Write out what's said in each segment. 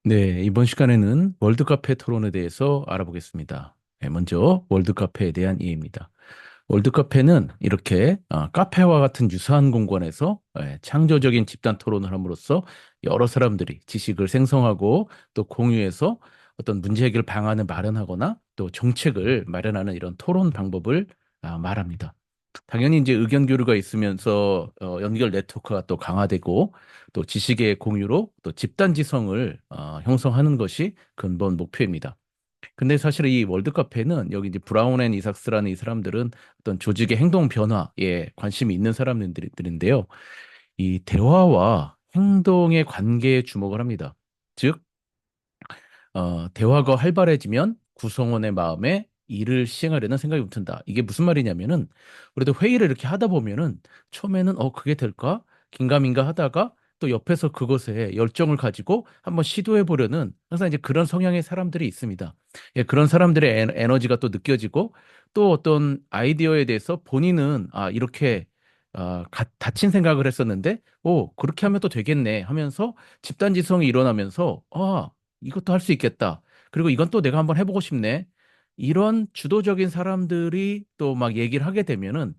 네, 이번 시간에는 월드카페 토론에 대해서 알아보겠습니다. 네, 먼저 월드카페에 대한 이해입니다. 월드카페는 이렇게 카페와 같은 유사한 공간에서 창조적인 집단 토론을 함으로써 여러 사람들이 지식을 생성하고 또 공유해서 어떤 문제 해결 방안을 마련하거나 또 정책을 마련하는 이런 토론 방법을 말합니다. 당연히 이제 의견 교류가 있으면서 연결 네트워크가 또 강화되고 또 지식의 공유로 또 집단 지성을 형성하는 것이 근본 목표입니다. 근데 사실 이 월드카페는 여기 이제 브라운 앤 이삭스라는 이 사람들은 어떤 조직의 행동 변화에 관심이 있는 사람들인데요. 이 대화와 행동의 관계에 주목을 합니다. 즉, 대화가 활발해지면 구성원의 마음에 일을 시행하려는 생각이 붙는다. 이게 무슨 말이냐면은, 그래도 회의를 이렇게 하다 보면은, 처음에는, 그게 될까? 긴가민가 하다가, 또 옆에서 그것에 열정을 가지고 한번 시도해 보려는 항상 이제 그런 성향의 사람들이 있습니다. 예, 그런 사람들의 에너지가 또 느껴지고, 또 어떤 아이디어에 대해서 본인은, 이렇게, 다친 생각을 했었는데, 그렇게 하면 또 되겠네 하면서 집단지성이 일어나면서, 이것도 할 수 있겠다. 그리고 이건 또 내가 한번 해보고 싶네. 이런 주도적인 사람들이 또 막 얘기를 하게 되면은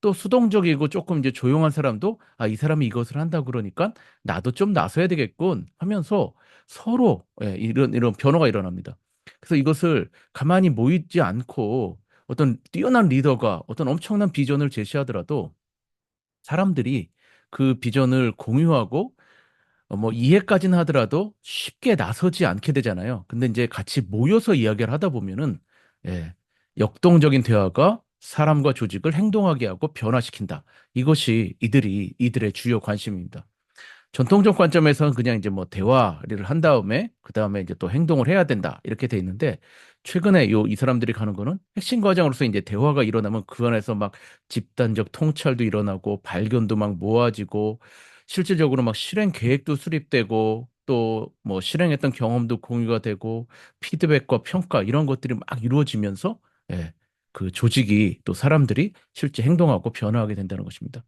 또 수동적이고 조금 이제 조용한 사람도 이 사람이 이것을 한다 그러니까 나도 좀 나서야 되겠군 하면서 서로 이런 변화가 일어납니다. 그래서 이것을 가만히 모이지 않고 어떤 뛰어난 리더가 어떤 엄청난 비전을 제시하더라도 사람들이 그 비전을 공유하고 뭐 이해까지는 하더라도 쉽게 나서지 않게 되잖아요. 근데 이제 같이 모여서 이야기를 하다 보면은 예, 역동적인 대화가 사람과 조직을 행동하게 하고 변화시킨다. 이것이 이들의 주요 관심입니다. 전통적 관점에서는 그냥 이제 뭐 대화를 한 다음에 그 다음에 이제 또 행동을 해야 된다 이렇게 돼 있는데 최근에 이 사람들이 가는 거는 핵심 과정으로서 이제 대화가 일어나면 그 안에서 막 집단적 통찰도 일어나고 발견도 막 모아지고 실질적으로 막 실행 계획도 수립되고 또 뭐 실행했던 경험도 공유가 되고 피드백과 평가 이런 것들이 막 이루어지면서 예, 그 조직이 또 사람들이 실제 행동하고 변화하게 된다는 것입니다.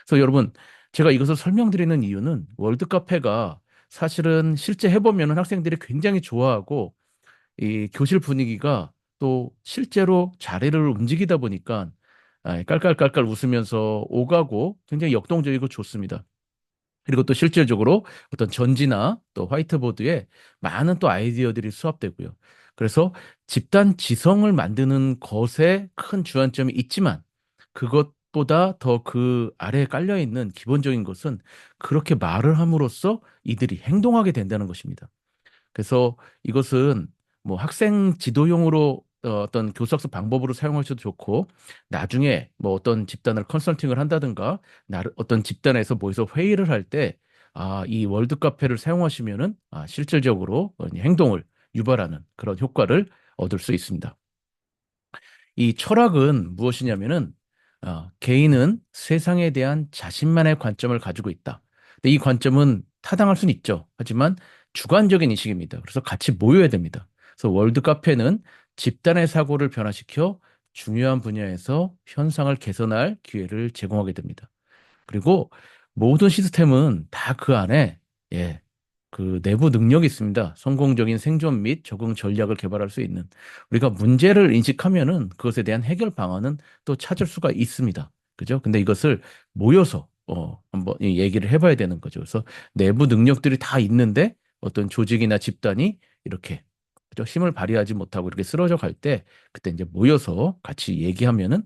그래서 여러분 제가 이것을 설명드리는 이유는 월드카페가 사실은 실제 해보면은 학생들이 굉장히 좋아하고 이 교실 분위기가 또 실제로 자리를 움직이다 보니까 깔깔깔깔 웃으면서 오가고 굉장히 역동적이고 좋습니다. 그리고 또 실질적으로 어떤 전지나 또 화이트보드에 많은 또 아이디어들이 수합되고요. 그래서 집단 지성을 만드는 것에 큰 주안점이 있지만 그것보다 더 그 아래에 깔려 있는 기본적인 것은 그렇게 말을 함으로써 이들이 행동하게 된다는 것입니다. 그래서 이것은 뭐 학생 지도용으로 어떤 교수학습 방법으로 사용하셔도 좋고 나중에 뭐 어떤 집단을 컨설팅을 한다든가 어떤 집단에서 모여서 회의를 할 때 이 월드 카페를 사용하시면은 실질적으로 행동을 유발하는 그런 효과를 얻을 수 있습니다. 이 철학은 무엇이냐면은 개인은 세상에 대한 자신만의 관점을 가지고 있다. 근데 이 관점은 타당할 수는 있죠. 하지만 주관적인 인식입니다. 그래서 같이 모여야 됩니다. 그래서 월드 카페는 집단의 사고를 변화시켜 중요한 분야에서 현상을 개선할 기회를 제공하게 됩니다. 그리고 모든 시스템은 다 그 안에 예, 그 내부 능력이 있습니다. 성공적인 생존 및 적응 전략을 개발할 수 있는 우리가 문제를 인식하면은 그것에 대한 해결 방안은 또 찾을 수가 있습니다. 그죠? 근데 이것을 모여서 한번 이 얘기를 해봐야 되는 거죠. 그래서 내부 능력들이 다 있는데 어떤 조직이나 집단이 이렇게 그죠? 힘을 발휘하지 못하고 이렇게 쓰러져 갈 때 그때 이제 모여서 같이 얘기하면은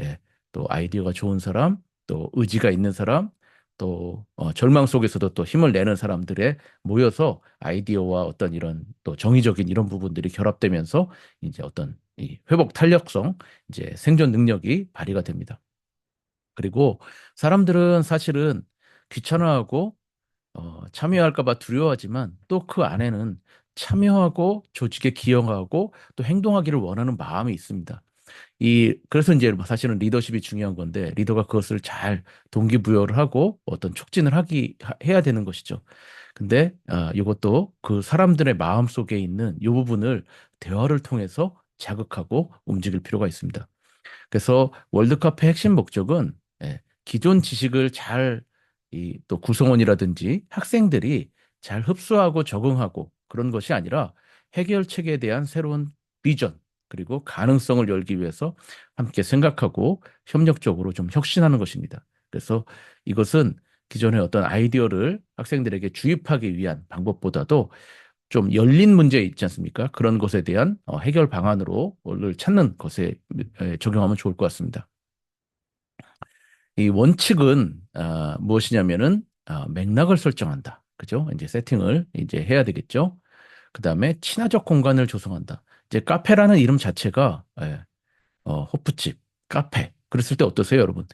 예, 또 아이디어가 좋은 사람 또 의지가 있는 사람, 또 절망 속에서도 또 힘을 내는 사람들의 모여서 아이디어와 어떤 이런 또 정의적인 이런 부분들이 결합되면서 이제 어떤 이 회복 탄력성, 이제 생존 능력이 발휘가 됩니다. 그리고 사람들은 사실은 귀찮아하고 참여할까 봐 두려워하지만 또 그 안에는 참여하고 조직에 기여하고 또 행동하기를 원하는 마음이 있습니다. 그래서 이제 뭐 사실은 리더십이 중요한 건데, 리더가 그것을 잘 동기부여를 하고 어떤 촉진을 해야 되는 것이죠. 근데, 이것도 그 사람들의 마음 속에 있는 이 부분을 대화를 통해서 자극하고 움직일 필요가 있습니다. 그래서 월드컵의 핵심 목적은 기존 지식을 또 구성원이라든지 학생들이 잘 흡수하고 적응하고 그런 것이 아니라 해결책에 대한 새로운 비전 그리고 가능성을 열기 위해서 함께 생각하고 협력적으로 좀 혁신하는 것입니다. 그래서 이것은 기존의 어떤 아이디어를 학생들에게 주입하기 위한 방법보다도 좀 열린 문제 있지 않습니까? 그런 것에 대한 해결 방안으로를 찾는 것에 적용하면 좋을 것 같습니다. 이 원칙은 무엇이냐면은 맥락을 설정한다. 그죠? 이제 세팅을 이제 해야 되겠죠. 그다음에 친화적 공간을 조성한다. 이제 카페라는 이름 자체가 호프집, 카페. 그랬을 때 어떠세요, 여러분?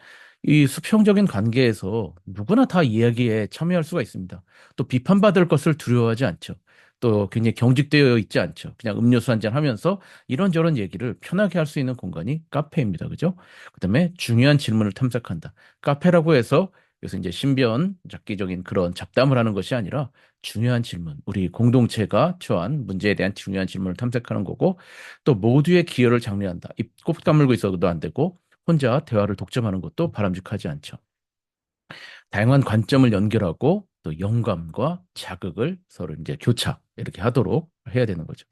이 수평적인 관계에서 누구나 다 이야기에 참여할 수가 있습니다. 또 비판받을 것을 두려워하지 않죠. 또 굉장히 경직되어 있지 않죠. 그냥 음료수 한잔 하면서 이런저런 얘기를 편하게 할 수 있는 공간이 카페입니다. 그죠? 그다음에 중요한 질문을 탐색한다. 카페라고 해서 여기서 이제 신변 잡기적인 그런 잡담을 하는 것이 아니라 중요한 질문, 우리 공동체가 처한 문제에 대한 중요한 질문을 탐색하는 거고 또 모두의 기여를 장려한다. 입 꼭 다물고 있어도 안 되고 혼자 대화를 독점하는 것도 바람직하지 않죠. 다양한 관점을 연결하고 또 영감과 자극을 서로 이제 교차 이렇게 하도록 해야 되는 거죠.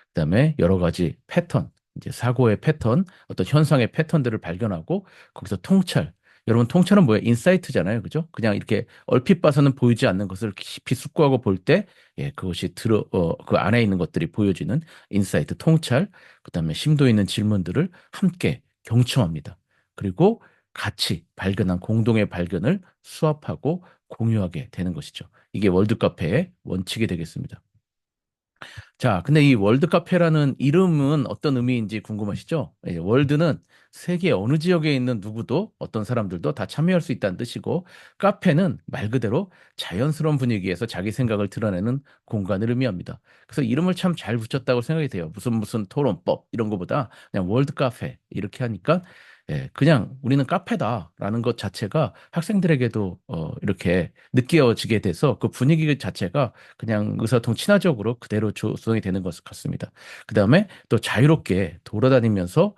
그다음에 여러 가지 패턴, 이제 사고의 패턴, 어떤 현상의 패턴들을 발견하고 거기서 통찰. 여러분 통찰은 뭐예요? 인사이트잖아요, 그죠? 그냥 이렇게 얼핏 봐서는 보이지 않는 것을 깊이 숙고하고 볼 때, 그것이 그 안에 있는 것들이 보여지는 인사이트, 통찰. 그다음에 심도 있는 질문들을 함께 경청합니다. 그리고 같이 발견한 공동의 발견을 수합하고 공유하게 되는 것이죠. 이게 월드 카페의 원칙이 되겠습니다. 자, 근데 이 월드 카페라는 이름은 어떤 의미인지 궁금하시죠? 월드는 세계 어느 지역에 있는 누구도 어떤 사람들도 다 참여할 수 있다는 뜻이고, 카페는 말 그대로 자연스러운 분위기에서 자기 생각을 드러내는 공간을 의미합니다. 그래서 이름을 참 잘 붙였다고 생각이 돼요. 무슨 토론법 이런 거보다 그냥 월드 카페 이렇게 하니까 그냥 우리는 카페다라는 것 자체가 학생들에게도 이렇게 느껴지게 돼서 그 분위기 자체가 그냥 의사소통 친화적으로 그대로 조성이 되는 것 같습니다. 그 다음에 또 자유롭게 돌아다니면서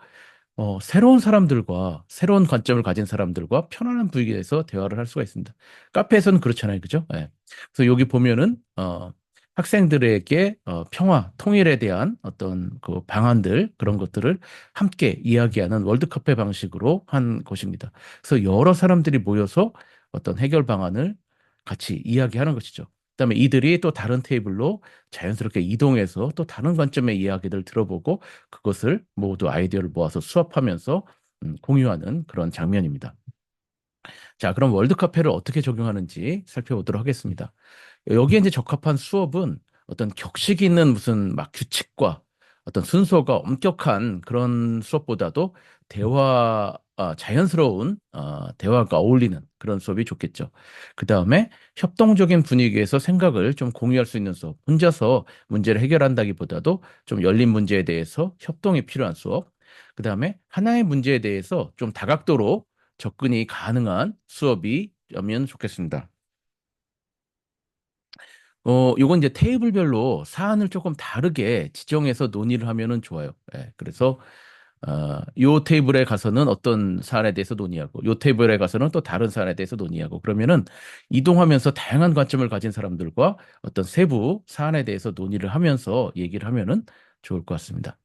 새로운 사람들과 새로운 관점을 가진 사람들과 편안한 분위기에서 대화를 할 수가 있습니다. 카페에서는 그렇잖아요, 그죠? 예. 그래서 여기 보면은 학생들에게 평화, 통일에 대한 어떤 그 방안들 그런 것들을 함께 이야기하는 월드카페 방식으로 한 것입니다. 그래서 여러 사람들이 모여서 어떤 해결 방안을 같이 이야기하는 것이죠. 그다음에 이들이 또 다른 테이블로 자연스럽게 이동해서 또 다른 관점의 이야기를 들어보고 그것을 모두 아이디어를 모아서 수합하면서 공유하는 그런 장면입니다. 자, 그럼 월드카페를 어떻게 적용하는지 살펴보도록 하겠습니다. 여기에 이제 적합한 수업은 어떤 격식 있는 무슨 막 규칙과 어떤 순서가 엄격한 그런 수업보다도 자연스러운 대화가 어울리는 그런 수업이 좋겠죠. 그 다음에 협동적인 분위기에서 생각을 좀 공유할 수 있는 수업. 혼자서 문제를 해결한다기보다도 좀 열린 문제에 대해서 협동이 필요한 수업. 그 다음에 하나의 문제에 대해서 좀 다각도로 접근이 가능한 수업이면 좋겠습니다. 요건 이제 테이블별로 사안을 조금 다르게 지정해서 논의를 하면은 좋아요. 그래서, 요 테이블에 가서는 어떤 사안에 대해서 논의하고, 요 테이블에 가서는 또 다른 사안에 대해서 논의하고, 그러면은 이동하면서 다양한 관점을 가진 사람들과 어떤 세부 사안에 대해서 논의를 하면서 얘기를 하면은 좋을 것 같습니다.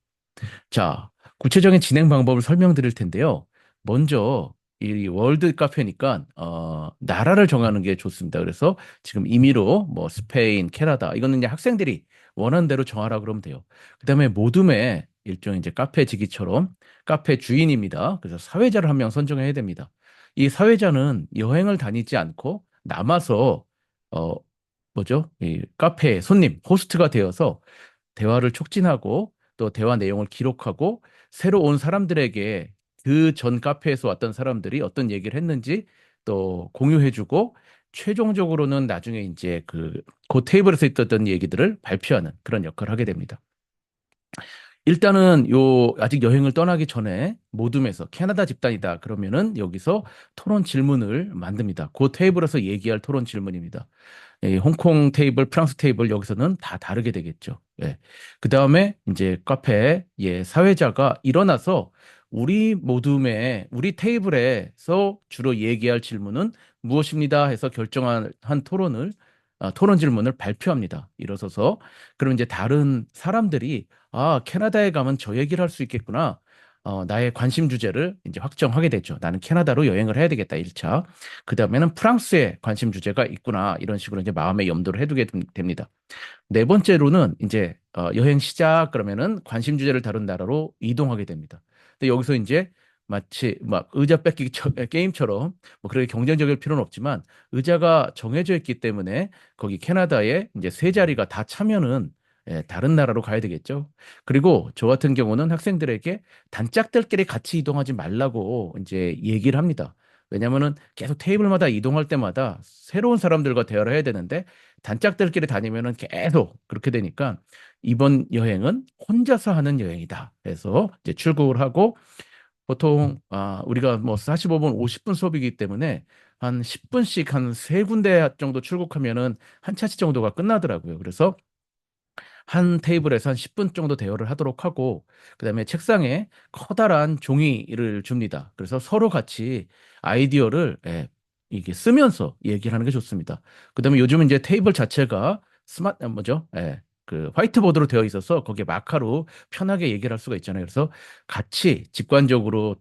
자, 구체적인 진행 방법을 설명드릴 텐데요. 먼저 이 월드 카페니까 나라를 정하는 게 좋습니다. 그래서 지금 임의로 뭐 스페인, 캐나다 이거는 이제 학생들이 원하는 대로 정하라 그러면 돼요. 그다음에 모둠의 일종 이제 카페 지기처럼 카페 주인입니다. 그래서 사회자를 한 명 선정해야 됩니다. 이 사회자는 여행을 다니지 않고 남아서 어 뭐죠? 이 카페 손님, 호스트가 되어서 대화를 촉진하고 또 대화 내용을 기록하고 새로 온 사람들에게 그 전 카페에서 왔던 사람들이 어떤 얘기를 했는지 또 공유해주고 최종적으로는 나중에 이제 그 테이블에서 있었던 얘기들을 발표하는 그런 역할을 하게 됩니다. 일단은 아직 여행을 떠나기 전에 모둠에서 캐나다 집단이다 그러면은 여기서 토론 질문을 만듭니다. 그 테이블에서 얘기할 토론 질문입니다. 홍콩 테이블, 프랑스 테이블 여기서는 다 다르게 되겠죠. 그 다음에 이제 카페 사회자가 일어나서 우리 테이블에서 주로 얘기할 질문은 무엇입니다 해서 결정한 한 토론을 토론 질문을 발표합니다. 일어서서. 그럼 이제 다른 사람들이 캐나다에 가면 저 얘기를 할 수 있겠구나. 나의 관심 주제를 이제 확정하게 되죠. 나는 캐나다로 여행을 해야 되겠다, 1차. 그 다음에는 프랑스에 관심 주제가 있구나. 이런 식으로 이제 마음의 염두를 해두게 됩니다. 네 번째로는 이제 여행 시작 그러면은 관심 주제를 다룬 나라로 이동하게 됩니다. 근데 여기서 이제 마치 막 의자 뺏기 게임처럼 뭐 그렇게 경쟁적일 필요는 없지만 의자가 정해져 있기 때문에 거기 캐나다에 이제 세 자리가 다 차면은 다른 나라로 가야 되겠죠. 그리고 저 같은 경우는 학생들에게 단짝들끼리 같이 이동하지 말라고 이제 얘기를 합니다. 왜냐면은 계속 테이블마다 이동할 때마다 새로운 사람들과 대화를 해야 되는데 단짝들끼리 다니면은 계속 그렇게 되니까 이번 여행은 혼자서 하는 여행이다. 해서 이제 출국을 하고 보통 우리가 뭐 45분, 50분 수업이기 때문에 한 10분씩 한 세 군데 정도 출국하면은 한 차시 정도가 끝나더라고요. 그래서 한 테이블에서 한 10분 정도 대화를 하도록 하고, 그다음에 책상에 커다란 종이를 줍니다. 그래서 서로 같이 아이디어를 이게 쓰면서 얘기를 하는 게 좋습니다. 그다음에 요즘은 이제 테이블 자체가 뭐죠? 그 화이트보드로 되어 있어서 거기에 마카로 편하게 얘기를 할 수가 있잖아요. 그래서 같이 직관적으로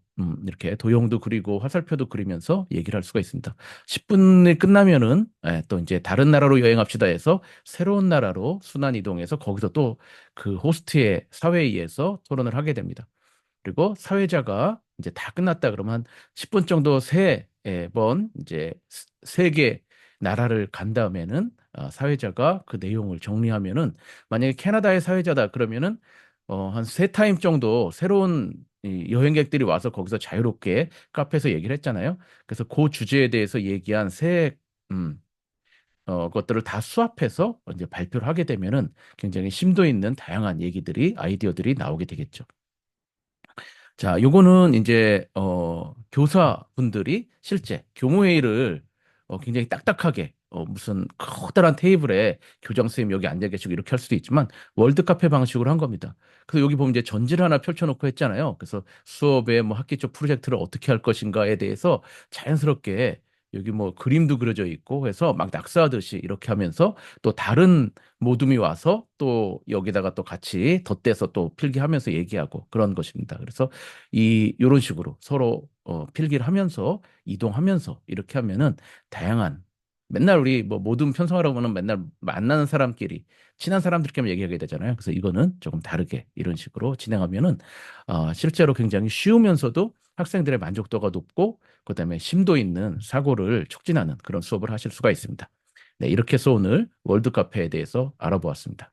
이렇게 도형도 그리고 화살표도 그리면서 얘기를 할 수가 있습니다. 10분이 끝나면은 또 이제 다른 나라로 여행합시다 해서 새로운 나라로 순환 이동해서 거기서 또 그 호스트의 사회의에서 토론을 하게 됩니다. 그리고 사회자가 이제 다 끝났다 그러면 10분 정도 세 번 이제 세 개 나라를 간 다음에는 사회자가 그 내용을 정리하면은 만약에 캐나다의 사회자다 그러면은 한 세 타임 정도 새로운 이 여행객들이 와서 거기서 자유롭게 카페에서 얘기를 했잖아요. 그래서 그 주제에 대해서 얘기한 음, 것들을 다 수합해서 이제 발표를 하게 되면은 굉장히 심도 있는 다양한 얘기들이 아이디어들이 나오게 되겠죠. 자, 요거는 이제 교사분들이 실제 교무회의를 굉장히 딱딱하게 무슨 커다란 테이블에 교장 선생님 여기 앉아 계시고 이렇게 할 수도 있지만 월드 카페 방식으로 한 겁니다. 그래서 여기 보면 이제 전지를 하나 펼쳐놓고 했잖아요. 그래서 수업에 뭐 학기 초 프로젝트를 어떻게 할 것인가에 대해서 자연스럽게 여기 뭐 그림도 그려져 있고 해서 막 낙서하듯이 이렇게 하면서 또 다른 모둠이 와서 또 여기다가 또 같이 덧대서 또 필기하면서 얘기하고 그런 것입니다. 그래서 이런 식으로 서로 필기를 하면서 이동하면서 이렇게 하면은 다양한 맨날 우리 뭐 모든 편성하라고 하면 맨날 만나는 사람끼리 친한 사람들끼리 얘기하게 되잖아요. 그래서 이거는 조금 다르게 이런 식으로 진행하면은 실제로 굉장히 쉬우면서도 학생들의 만족도가 높고 그다음에 심도 있는 사고를 촉진하는 그런 수업을 하실 수가 있습니다. 네, 이렇게 해서 오늘 월드 카페에 대해서 알아보았습니다.